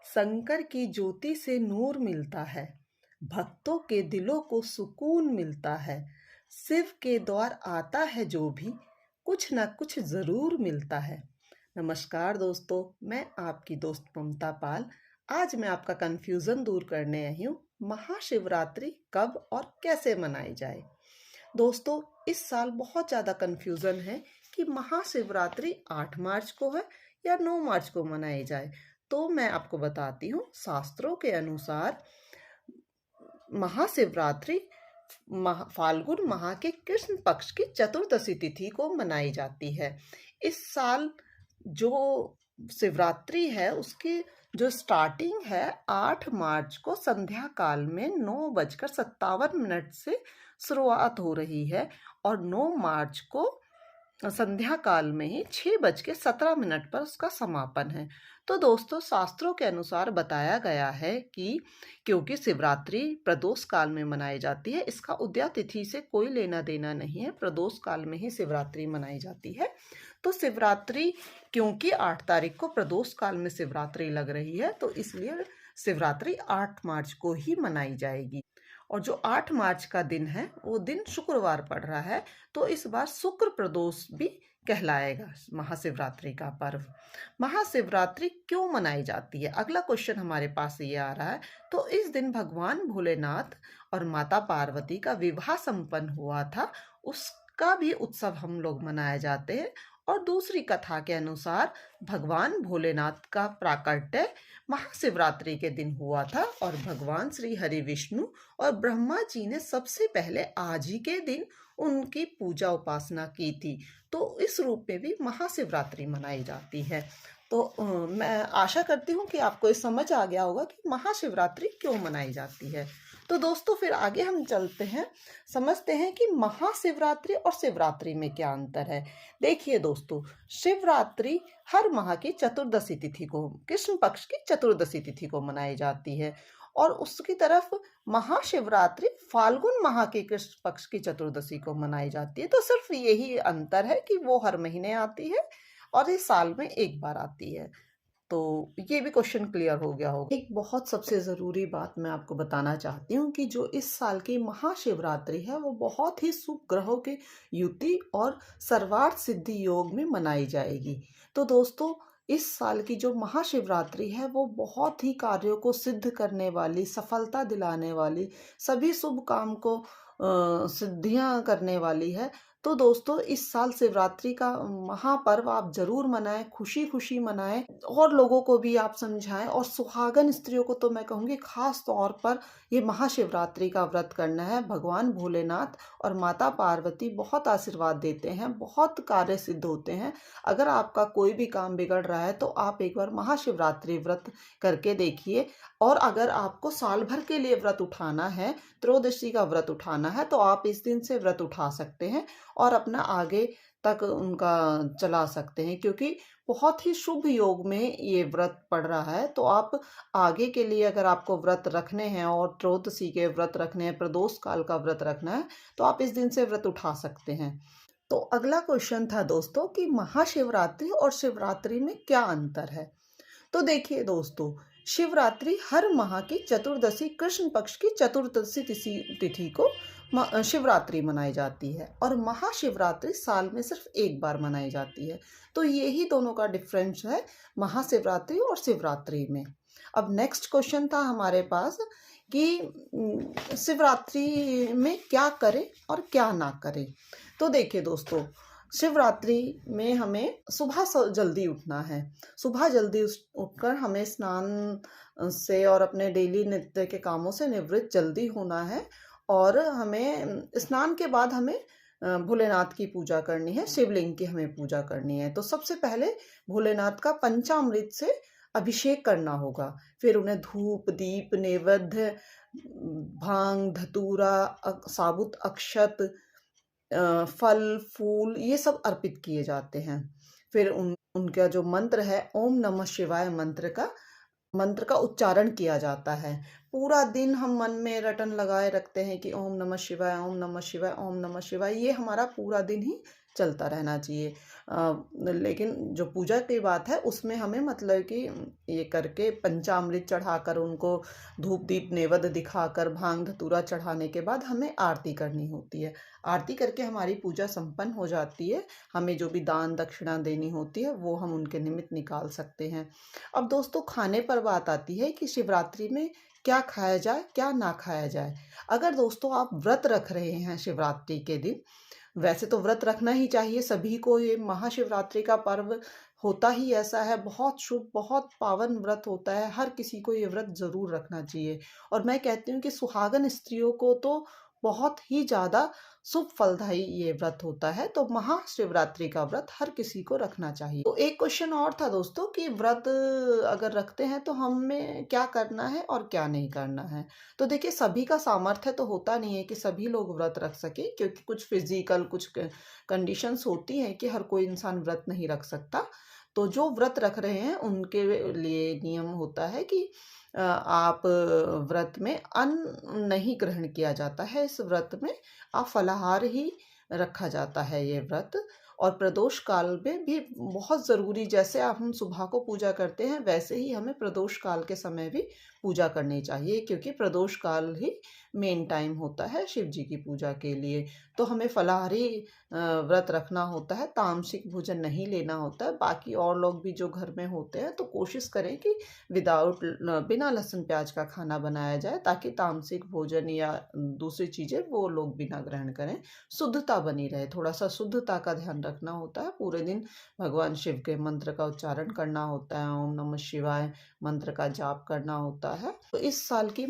शंकर की ज्योति से नूर मिलता है, भक्तों के दिलों को सुकून मिलता है। शिव के द्वार आता है जो भी, कुछ ना कुछ ज़रूर मिलता है। नमस्कार दोस्तों, मैं आपकी दोस्त ममता पाल। आज मैं आपका कन्फ्यूज़न दूर करने आई हूँ। महाशिवरात्रि कब और कैसे मनाई जाए। दोस्तों, इस साल बहुत ज़्यादा कन्फ्यूज़न है कि महाशिवरात्रि 8 मार्च को है या 9 मार्च को मनाई जाए। तो मैं आपको बताती हूँ, शास्त्रों के अनुसार महाशिवरात्रि फाल्गुन माह के कृष्ण पक्ष की चतुर्दशी तिथि को मनाई जाती है। इस साल जो शिवरात्रि है उसकी जो स्टार्टिंग है 8 मार्च को संध्या काल में 9:57 से शुरुआत हो रही है और 9 मार्च को संध्या काल में ही 6:17 पर उसका समापन है। तो दोस्तों, शास्त्रों के अनुसार बताया गया है कि क्योंकि शिवरात्रि प्रदोष काल में मनाई जाती है, इसका उदया तिथि से कोई लेना देना नहीं है, प्रदोष काल में ही शिवरात्रि मनाई जाती है। तो शिवरात्रि क्योंकि 8 तारीख को प्रदोष काल में शिवरात्रि लग रही है, तो इसलिए शिवरात्रि 8 मार्च को ही मनाई जाएगी। और जो 8 मार्च का दिन है वो दिन शुक्रवार पड़ रहा है, तो इस बार शुक्र प्रदोष भी कहलाएगा महाशिवरात्रि का पर्व। महाशिवरात्रि क्यों मनाई जाती है, अगला क्वेश्चन हमारे पास ये आ रहा है। तो इस दिन भगवान भोलेनाथ और माता पार्वती का विवाह संपन्न हुआ था, उसका भी उत्सव हम लोग मनाए जाते हैं। और दूसरी कथा के अनुसार भगवान भोलेनाथ का प्राकट्य महाशिवरात्रि के दिन हुआ था और भगवान श्री हरि विष्णु और ब्रह्मा जी ने सबसे पहले आज ही के दिन उनकी पूजा उपासना की थी। तो इस रूप में भी महाशिवरात्रि मनाई जाती है। तो मैं आशा करती हूँ कि आपको ये समझ आ गया होगा कि महाशिवरात्रि क्यों मनाई जाती है। तो दोस्तों, फिर आगे हम चलते हैं, समझते हैं कि महाशिवरात्रि और शिवरात्रि में क्या अंतर है। देखिए दोस्तों, शिवरात्रि हर माह की चतुर्दशी तिथि को, कृष्ण पक्ष की चतुर्दशी तिथि को मनाई जाती है और उसकी तरफ महाशिवरात्रि फाल्गुन माह के कृष्ण पक्ष की चतुर्दशी को मनाई जाती है। तो सिर्फ यही अंतर है कि वो हर महीने आती है और इस साल में एक बार आती है। तो ये भी क्वेश्चन क्लियर हो गया होगा। एक बहुत सबसे ज़रूरी बात मैं आपको बताना चाहती हूँ कि जो इस साल की महाशिवरात्रि है वो बहुत ही शुभ ग्रहों के युति और सर्वार्थ सिद्धि योग में मनाई जाएगी। तो दोस्तों, इस साल की जो महाशिवरात्रि है वो बहुत ही कार्यों को सिद्ध करने वाली, सफलता दिलाने वाली, सभी शुभ काम को सिद्धियां करने वाली है। तो दोस्तों, इस साल शिवरात्रि का महापर्व आप जरूर मनाएं, खुशी खुशी मनाएं और लोगों को भी आप समझाएं। और सुहागन स्त्रियों को तो मैं कहूँगी खास तौर पर ये महाशिवरात्रि का व्रत करना है। भगवान भोलेनाथ और माता पार्वती बहुत आशीर्वाद देते हैं, बहुत कार्य सिद्ध होते हैं। अगर आपका कोई भी काम बिगड़ रहा है तो आप एक बार महाशिवरात्रि व्रत करके देखिए। और अगर आपको साल भर के लिए व्रत उठाना है, त्रयोदशी का व्रत उठाना है, तो आप इस दिन से व्रत उठा सकते हैं और अपना आगे तक उनका चला सकते हैं, क्योंकि बहुत ही शुभ योग में ये व्रत पड़ रहा है। तो आप आगे के लिए अगर आपको व्रत रखने हैं और त्रयोदशी के व्रत रखने हैं, प्रदोष काल का व्रत रखना है, तो आप इस दिन से व्रत उठा सकते हैं। तो अगला क्वेश्चन था दोस्तों कि महाशिवरात्रि और शिवरात्रि में क्या अंतर है। तो देखिए दोस्तों, शिवरात्रि हर माह की चतुर्दशी कृष्ण पक्ष की चतुर्दशी तिथि को शिवरात्रि मनाई जाती है और महाशिवरात्रि साल में सिर्फ एक बार मनाई जाती है। तो यही दोनों का डिफरेंस है महाशिवरात्रि और शिवरात्रि में। अब नेक्स्ट क्वेश्चन था हमारे पास कि शिवरात्रि में क्या करें और क्या ना करें। तो देखिए दोस्तों, शिवरात्रि में हमें सुबह जल्दी उठना है। सुबह जल्दी उठकर हमें स्नान से और अपने डेली नित्य के कामों से निवृत्त जल्दी होना है। और हमें स्नान के बाद हमें भोलेनाथ की पूजा करनी है, शिवलिंग की हमें पूजा करनी है। तो सबसे पहले भोलेनाथ का पंचामृत से अभिषेक करना होगा। फिर उन्हें धूप, दीप, नैवेद्य, भांग, धतूरा, साबुत अक्षत, फल, फूल, ये सब अर्पित किए जाते हैं। फिर उनका जो मंत्र है ओम नमः शिवाय मंत्र का उच्चारण किया जाता है। पूरा दिन हम मन में रटन लगाए रखते हैं कि ओम नमः शिवाय, ओम नमः शिवाय, ओम नमः शिवाय। ये हमारा पूरा दिन ही चलता रहना चाहिए। लेकिन जो पूजा की बात है उसमें हमें मतलब कि ये करके पंचामृत चढ़ाकर उनको धूप दीप नैवेद्य दिखाकर भांग धतूरा चढ़ाने के बाद हमें आरती करनी होती है। आरती करके हमारी पूजा संपन्न हो जाती है। हमें जो भी दान दक्षिणा देनी होती है वो हम उनके निमित्त निकाल सकते हैं। अब दोस्तों खाने पर बात आती है कि शिवरात्रि में क्या खाया जाए क्या ना खाया जाए। अगर दोस्तों आप व्रत रख रहे हैं शिवरात्रि के दिन, वैसे तो व्रत रखना ही चाहिए सभी को, ये महाशिवरात्रि का पर्व होता ही ऐसा है, बहुत शुभ बहुत पावन व्रत होता है, हर किसी को ये व्रत ज़रूर रखना चाहिए। और मैं कहती हूँ कि सुहागन स्त्रियों को तो बहुत ही ज़्यादा शुभ फलदायी ये व्रत होता है, तो महाशिवरात्रि का व्रत हर किसी को रखना चाहिए। तो एक क्वेश्चन और था दोस्तों कि व्रत अगर रखते हैं तो हमें क्या करना है और क्या नहीं करना है। तो देखिए सभी का सामर्थ्य तो होता नहीं है कि सभी लोग व्रत रख सके, क्योंकि कुछ फिजिकल कुछ कंडीशंस होती हैं कि हर कोई इंसान व्रत नहीं रख सकता। तो जो व्रत रख रहे हैं उनके लिए नियम होता है कि आप व्रत में अन्न नहीं ग्रहण किया जाता है। इस व्रत में आप फलाहार ही रखा जाता है ये व्रत। और प्रदोष काल में भी बहुत ज़रूरी, जैसे आप हम सुबह को पूजा करते हैं वैसे ही हमें प्रदोष काल के समय भी पूजा करनी चाहिए, क्योंकि प्रदोष काल ही मेन टाइम होता है शिव जी की पूजा के लिए। तो हमें फलाहारी व्रत रखना होता है, तामसिक भोजन नहीं लेना होता है। बाकी और लोग भी जो घर में होते हैं तो कोशिश करें कि बिना लहसुन प्याज का खाना बनाया जाए, ताकि तामसिक भोजन या दूसरी चीज़ें वो लोग भी ना ग्रहण करें, शुद्धता बनी रहे। थोड़ा सा शुद्धता का ध्यान रखना होता है। पूरे दिन भगवान शिव के मंत्र का उच्चारण करना होता है, ओम नमः शिवाय मंत्र का जाप करना होता है। तो इस साल की